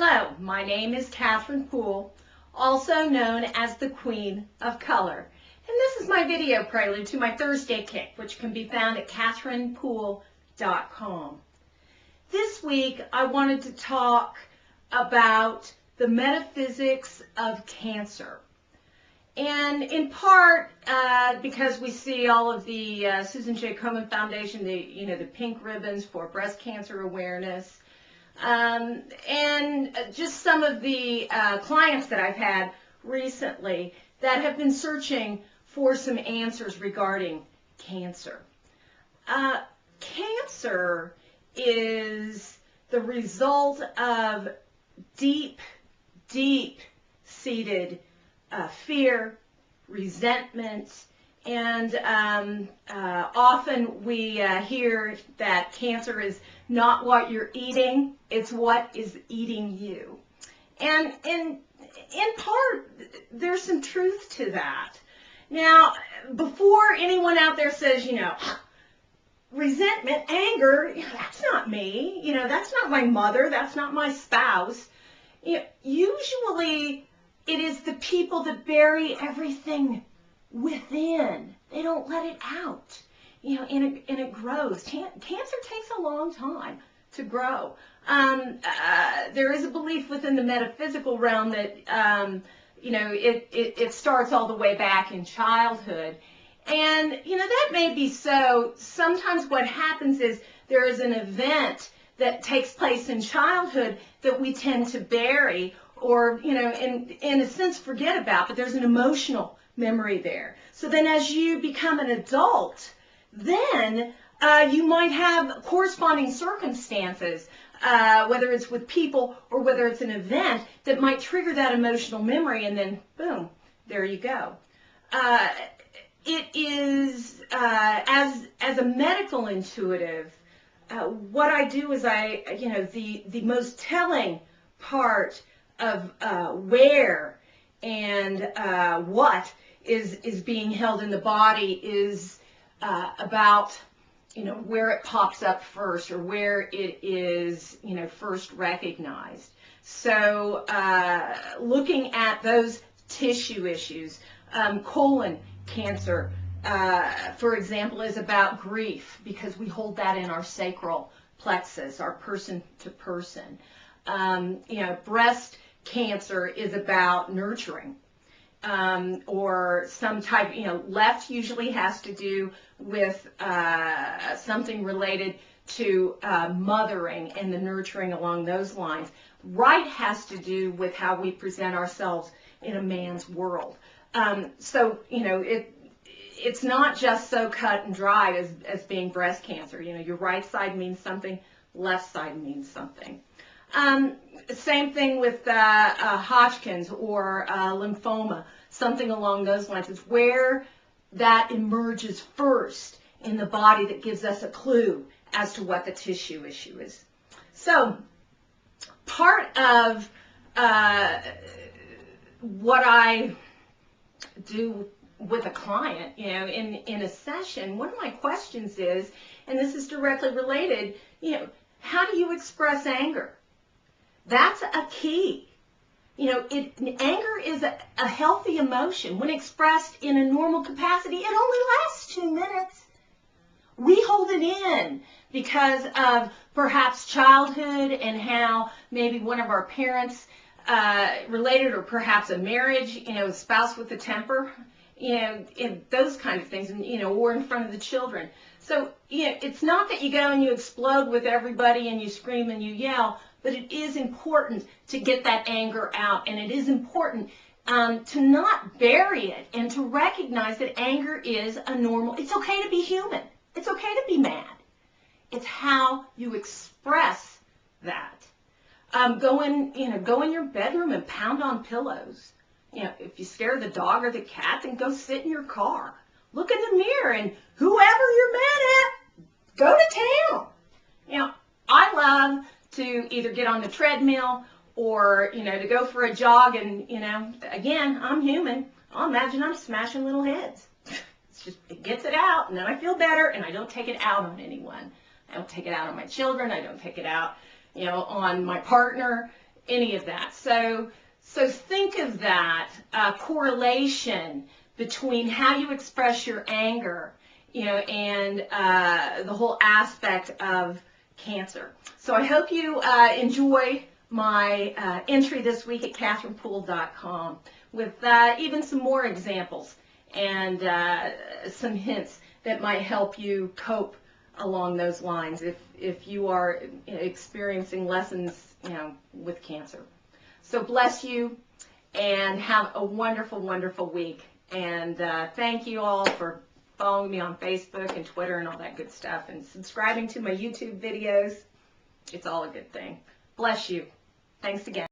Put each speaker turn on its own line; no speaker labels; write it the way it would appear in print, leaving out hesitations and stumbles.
Hello, my name is Catherine Poole, also known as the Queen of Color. And this is my video prelude to my Thursday Kick, which can be found at catherinepoole.com. This week, I wanted to talk about the metaphysics of cancer. And in part, because we see all of the Susan J. Komen Foundation, the pink ribbons for breast cancer awareness, and just some of the clients that I've had recently that have been searching for some answers regarding cancer. Cancer is the result of deep-seated fear, resentment, and often we hear that cancer is not what you're eating, it's what is eating you. And in part, there's some truth to that. Now, before anyone out there says, resentment, anger, that's not me, that's not my mother, that's not my spouse. Usually, it is the people that bury everything within. They don't let it out, and it grows. Cancer takes a long time to grow. There is a belief within the metaphysical realm that, it starts all the way back in childhood. And, that may be so. Sometimes what happens is there is an event that takes place in childhood that we tend to bury or, in a sense forget about, but there's an emotional memory there. So then as you become an adult, then you might have corresponding circumstances, whether it's with people or whether it's an event that might trigger that emotional memory, and then boom, there you go. It is, as a medical intuitive, what I do is the most telling part of where and what is being held in the body is about where it pops up first or where it is first recognized. So looking at those tissue issues, colon cancer, for example, is about grief because we hold that in our sacral plexus, our person to person. Breast cancer is about nurturing, or some type, left usually has to do with something related to mothering and the nurturing along those lines. Right has to do with how we present ourselves in a man's world. So, it's not just so cut and dried as being breast cancer. Your right side means something, left side means something. Same thing with Hodgkin's or lymphoma, something along those lines. It's where that emerges first in the body that gives us a clue as to what the tissue issue is. So part of what I do with a client, in a session, one of my questions is, and this is directly related, how do you express anger? That's a key. Anger is a healthy emotion. When expressed in a normal capacity, it only lasts 2 minutes. We hold it in because of perhaps childhood and how maybe one of our parents related, or perhaps a marriage, spouse with a temper, and those kind of things, and, or in front of the children. So, it's not that you go and you explode with everybody and you scream and you yell, but it is important to get that anger out, and it is important to not bury it and to recognize that anger is a normal, it's okay to be human. It's okay to be mad. It's how you express that. Go in your bedroom and pound on pillows. If you scare the dog or the cat, then go sit in your car. Look in the mirror, and whoever you're mad at, go to town. I love to either get on the treadmill or, to go for a jog, and, again, I'm human. I'll imagine I'm smashing little heads. It gets it out, and then I feel better, and I don't take it out on anyone. I don't take it out on my children. I don't take it out, on my partner. any of that. So think of that correlation between how you express your anger, and the whole aspect of cancer. So I hope you enjoy my entry this week at CatherinePoole.com with even some more examples and some hints that might help you cope along those lines if you are experiencing lessons, with cancer. So bless you and have a wonderful, wonderful week. And thank you all for following me on Facebook and Twitter and all that good stuff, and subscribing to my YouTube videos. It's all a good thing. Bless you. Thanks again.